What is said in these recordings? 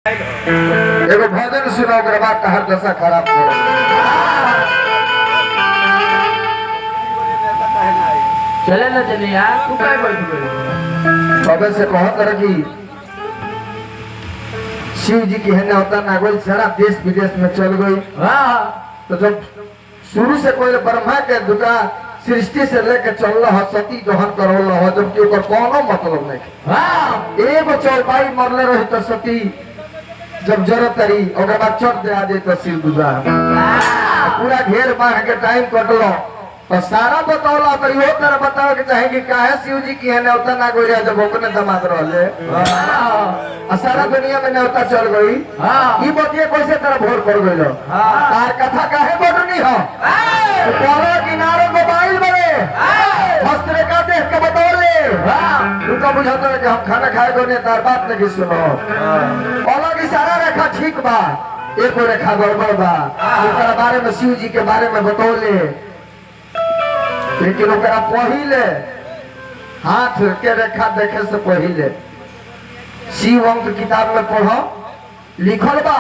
एगो भजन सुनो का हर दशा खराब हो चले ना चले यार तू काय बोलतो बाबा से कहत रह कि शिव जी की है होता ना कोई सारा देश विदेश में चल गई। तो जब शुरू से कोई ब्रह्मा के दुका सृष्टि से लेके चल रहा सती दोहन कर रहा जबकि कोनो मतलब नहीं एगो चौपाई मरले रही तो सती जब जरूरत रही और चट दे आ जाए तो शिव दूजा पूरा घेर बांध के टाइम कटलो और सारा बतौला तो यो तरह बताओ कि चाहे कि काहे शिव जी की है न्योता ना कोई जब अपने दमाद रहले और सारा दुनिया में न्योता चल गई ई बतिए कैसे तरह भोर पड़ गइलो तार कथा काहे बटनी हो बोलो किनारे मोबाइल बने हस्ते का देख के बतौले तू तो बुझाता है कि हम खाना खाए को नहीं तार बात नहीं सुनो बोलो कि सारा रेखा ठीक बा एक रेखा गड़बड़ बा ओकरा बारे में शिव जी के बारे में बतौले लेकिन ओकरा पहिले हाथ के रेखा देखे से पहिले शिव अंक किताब में पढ़ो लिखल बा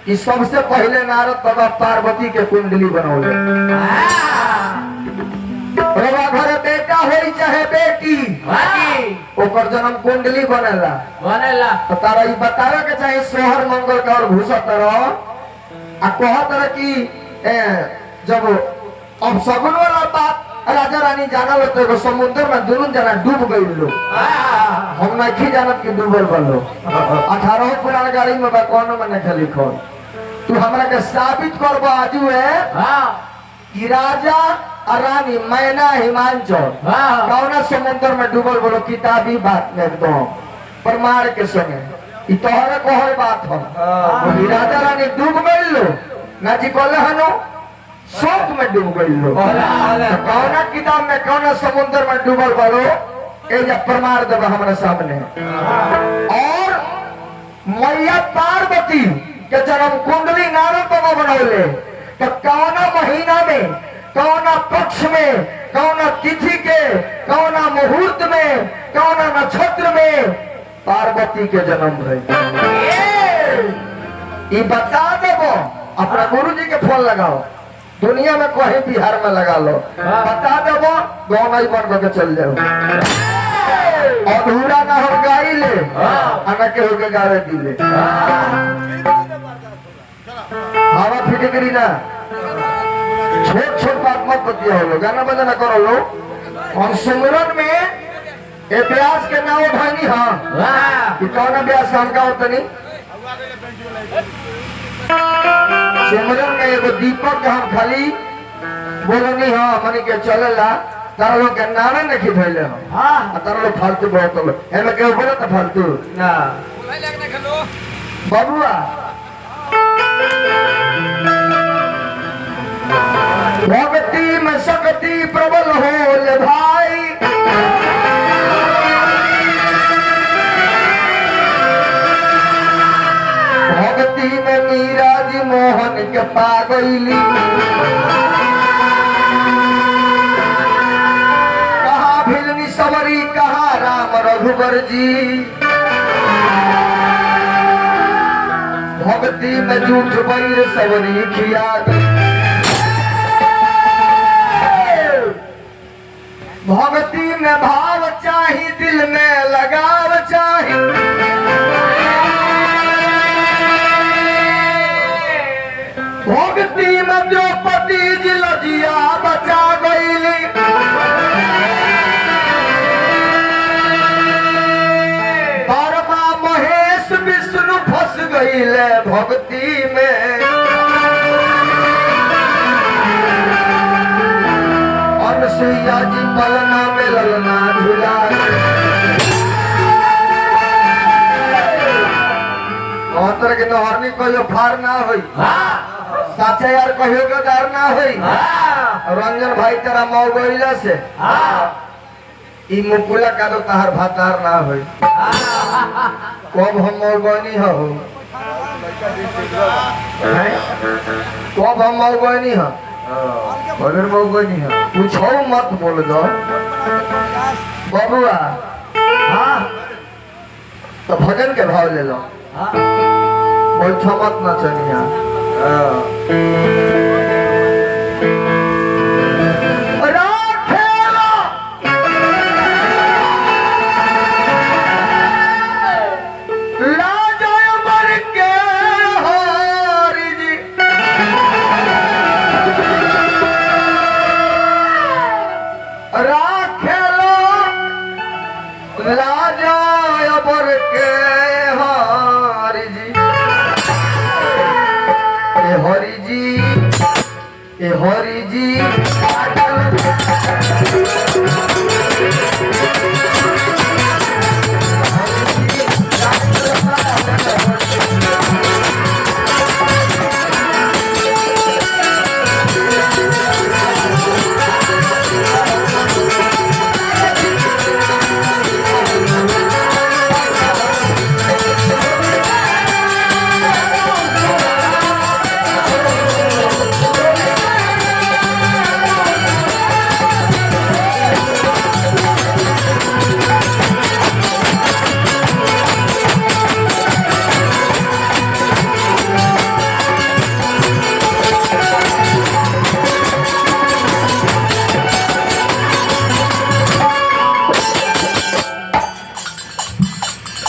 कि सबसे पहिले नारद बाबा पार्वती के कुंडली बनौले घरे बेटा हो चाहे बेटी ओकर जन्म कुंडली बनेला तो तारा ई बतावे के चाहे सोहर मंगल का और घुसत रहो आ कहत रह कि जब अब सगुन वाला बात राजा रानी जानल तो समुद्र में दोनों जना डूब गई लोग हम नहीं जानत कि डूबल बलो 18 पुरान गाड़ी में बा कोनो में नहीं लिखल तू हमरा के साबित करबो आजू है कि राजा और रानी मैना हिमांचल कौना समुद्र में डूबल बोलो किताबी बात में एकदम प्रमाण के संगे ई तोहरे कोहरे बात हो राजा रानी डूब गई लो ना जी कहले हनो शोक में डूब गई लो कौना किताब में कौना समुद्र में डूबल बोलो ये प्रमाण देव हमारे सामने। और मैया पार्वती के जन्म कुंडली नारद बाबा बनौले तो कौना महीना में कौना पक्ष में कौना तिथि के कौना मुहूर्त में कौना नक्षत्र में पार्वती के जन्म भई बता देबो अपना गुरु जी के फोन लगाओ दुनिया में कहीं बिहार में लगा लो बता देबो गाँव नहीं बन करके चल जाओ अधूरा ना हो गाई ले आना के होके गावे दिले हवा फिटकरी ना छोट छोट बात मत बतिया हो गाना बजाना करो लो हम सिमरन में ए ब्यास के नाम उठानी हाँ कि कौन ब्यास हमका होता नहीं सिमरन में एगो दीपक के हम खाली बोलो नहीं हाँ मनी के चलेला तारा लोग के नामे नहीं धोले हम तारा लोग फालतू बहुत लोग एमे के बोले तो फालतू ना बबुआ भक्ति में शक्ति प्रबल हो ले भाई भक्ति में मीरा जी मोहन के पागली कहा भिलनी सवरी कहा राम रघुवर जी भक्ति में झूठ बैर सवरी खिया भक्ति में भाव चाही दिल में लगाव चाही भक्ति में द्रौपदी जी लजिया बचा गईली बर्मा महेश विष्णु फंस गईले भक्ति में अनुसुईया जी पलना में ललना झूला कहतर के नहरनी कहियो फार ना होई साचे यार कहियो के दार ना होई रंजन भाई तेरा मौगइला से ई मुकुला का तो तहार भातार ना होई कब हम मौगनी हो कब हम मौगनी हो अगर मौगनी हो पूछो मत बोल दो बबुआ हाँ तो भजन के भाव ले लो हाँ बैठो मत नचनिया। राखेला लाजा अमर के हरि जी। राखेला लाजा अमर के हरि जी। ए हरि जी, ए हरि जी।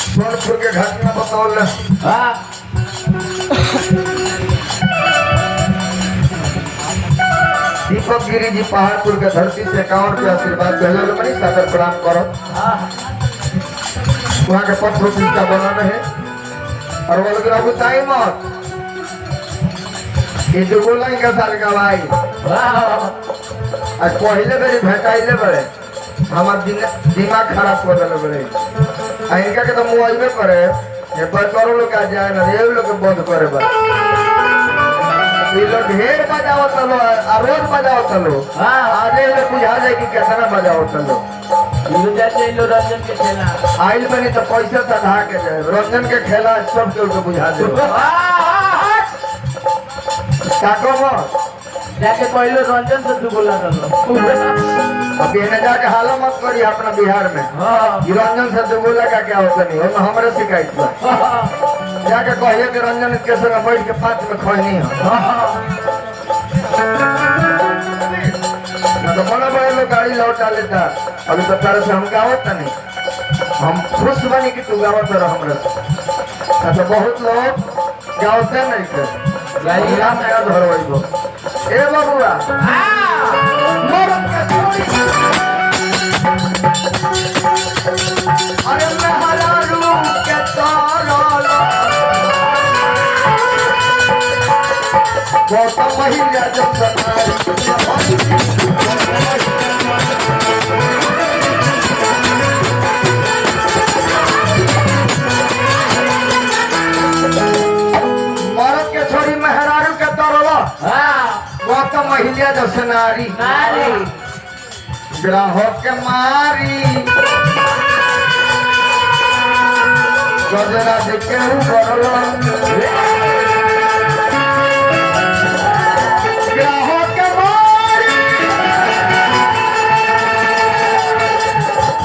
सोनपुर के घटना बतौल। हाँ दीपक गिरी जी पहाड़पुर के धरती से 51 रुपया आशीर्वाद भेजल बनी सादर प्रणाम करो। हाँ वहाँ के पथ प्रतिष्ठा बना रहे और बोल के रघु ताई मत ये दुगो लाइन का साल का भाई आज पहले बेरी भेटाइले बड़े हमार दिमाग खराब कर दिले बड़े। आ इनका के तो मुआइबे करे ये पर करो लोग आ जाए ना ये लोग के बंद करे बा। ये लोग ढेर बजावत लो आ रोज बजावत लो। हाँ आगे लोग बुझा जाए कि कितना बजावत लो। लो जाते लो रंजन के खेला। आइल बनी तो पैसा चढ़ा के जाए रंजन के खेला सब के उनको बुझा दे। काको मत जाके पहले रंजन से तू बोला था अब ये जाके हालो मत करी अपना बिहार में। हाँ ये रंजन से जो बोला का क्या होता नहीं वो हमारे शिकायत बा। जाके कहिए कि रंजन के संग बैठ के 5 में खैनी है ना तो बड़ा बड़े लोग गाड़ी लौटा लेता। अभी तो तारे से हम गावत नहीं हम खुश बनी कि तू गावत रह हमरे से। तो बहुत लोग गावते नहीं थे गाड़ी नाम नया धरवाइबो। ए बबुआ मरद के छोड़ी अरे लहरारू के तारा गौतम महिला जब सनारी मरद के छोड़ी मेहरारू के तरला गौतम महिला जब सनारी ग्राहक के मारी गजरा देखे ग्राहक के मारी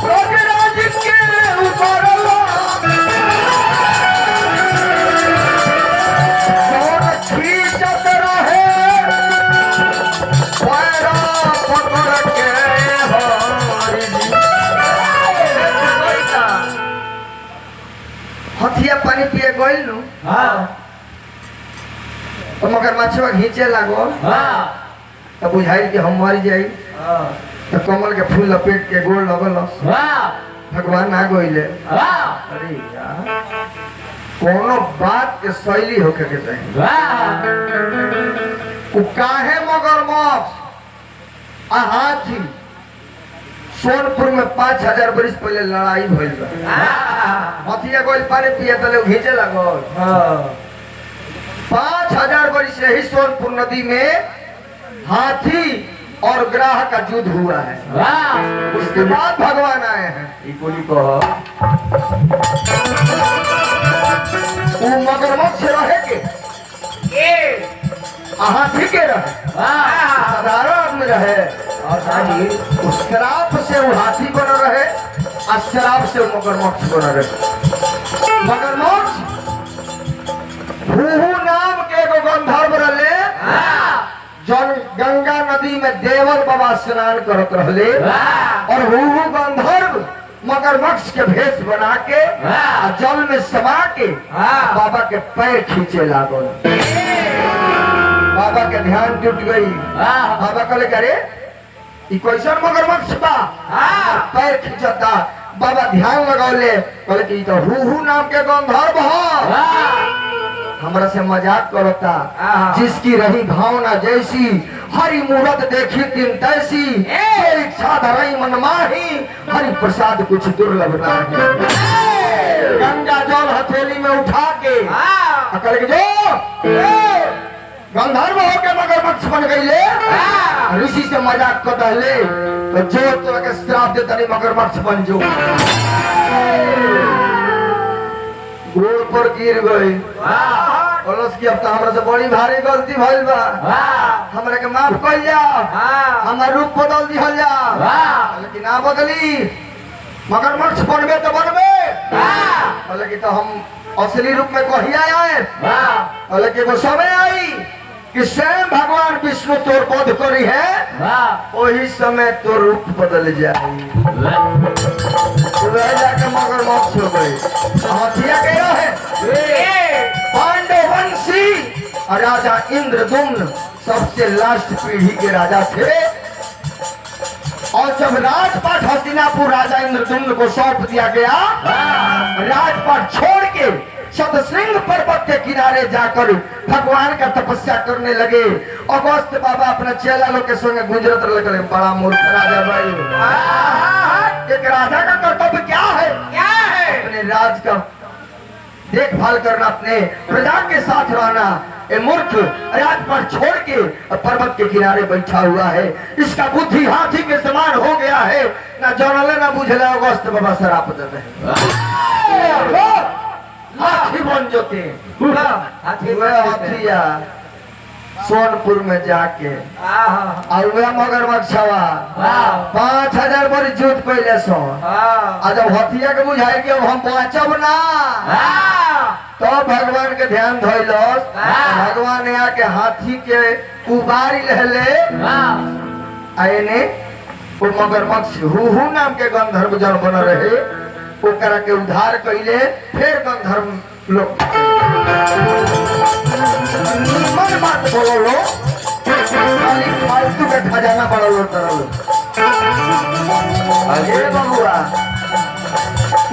गजरा देखे खींचत रहे पकड़ के हथिया पानी पिए गइल नु तो मगर मछुआ घींचे लागो तो बुझाइल कि हम मर जाई तो कमल के फूल लपेट के गोड़ लगल भगवान ना गइले। अरे यार कोनो बात के शैली होके के चाहिए। उ काहे मगरमच्छ आ हाथी सोनपुर में 5000 बरिस पहले लड़ाई भइल बा। हथिया गइल पानी पिए तो लोग घींचे लागल। 5000 बरिस से ही सोनपुर नदी में हाथी और ग्राह का युद्ध हुआ है। उसके बाद भगवान आए हैं। वो मगरमच्छ रहे के हाथी के रहे साधारण आदमी रहे और उस शराब से वो हाथी बना रहे और शराब से वो मगरमच्छ बना रहे। मगरमच्छ बाबा स्नान करत रहले और हूहू गंधर्व मगरमच्छ के भेष बना के आ जल में समा के बाबा के पैर खींचे लागल। बाबा के ध्यान टूट गई। बाबा कहले अरे ई कैसन मगरमच्छ बा पैर खींचता। बाबा ध्यान लगौले कहले कि तो हूहू नाम के गंधर्व ह हमरा से मजाक करता। जिसकी रही भावना जैसी हरि मूरत देखी दिन तैसी इच्छा धरई मन माही हरि प्रसाद कुछ दुर्लभ नाही। गंगा जल हथेली में उठा के कहले कि जो गंधर्व होके मगरमच्छ बन गईले ऋषि से मजाक कर दहले तो जो तोरा के श्राप दे तनी मगरमच्छ बन जो। गोड़ पर गिर गई। बोलस की अब तो हमरा से बड़ी भारी गलती भइल बा। हमरा के माफ कर जा। हमार रूप बदल दिहल जा। लेकिन ना बदली मगरमच्छ बनबे तो बनबे। लेकिन तो हम असली रूप में कहिया आए। लेकिन वो समय आई कि स्वयं भगवान विष्णु तोर बोध करी है वही समय तो रूप बदल जाए। जाके मगरमच्छ हो गई। हथिया के रहे पांडववंशी राजा इंद्रदुम्न सबसे लास्ट पीढ़ी के राजा थे। और जब राजपाट हस्तिनापुर राजा इंद्रदुम्न को सौंप दिया गया राजपाट छोड़ के शतशृंग पर्वत के किनारे जाकर भगवान का तपस्या करने लगे। अगस्त बाबा अपने चेला लोग के संग गुजरत लगे। बड़ा मूर्ख राजा भाई। एक राजा का कर्तव्य क्या है अपने राज का देखभाल करना अपने प्रजा के साथ रहना। ये मूर्ख राजपाट छोड़ के पर्वत के किनारे बैठा हुआ है। इसका बुद्धि हाथी के समान हो गया है। ना जानले ना बुझले अगस्त बाबा शराप देते हाथी बन जोते। हाथिया सोनपुर में जाके और वह मगरमच्छवा 5000 बड़ी जुट पहले सो जब हथिया के बुझाई कि अब हम बचब ना तो भगवान के ध्यान धोलस। भगवान यहाँ के हाथी के उबारी लहले आने वो मगरमच्छ हूहू नाम के गंधर्व जन बन रहे ओकरा के उद्धार कैले। फिर गंधर्व लोग मन बात बोलो लो खाली फालतू के खजाना बड़ा लो तरह लो। अरे बबुआ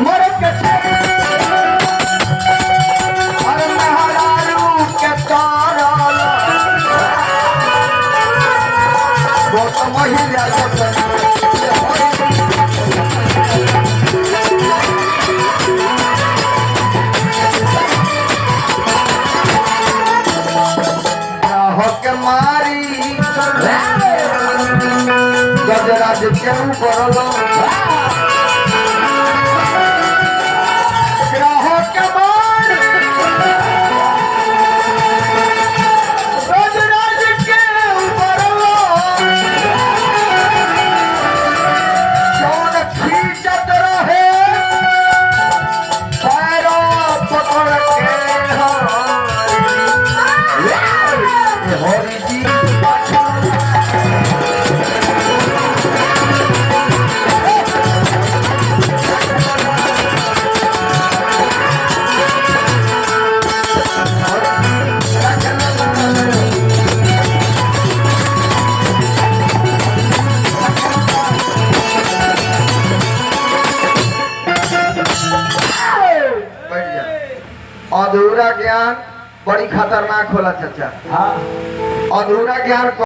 मरद के अरे महारारू के तारल गौतम महिला मारी गजराज केहू करलो ग्राहक के मार गजराज केहू करलो कौन खींचत रहे पैरों पकड़ के हरी जी अधूरा ज्ञान बड़ी खतरनाक होला चाचा। अधूरा ज्ञान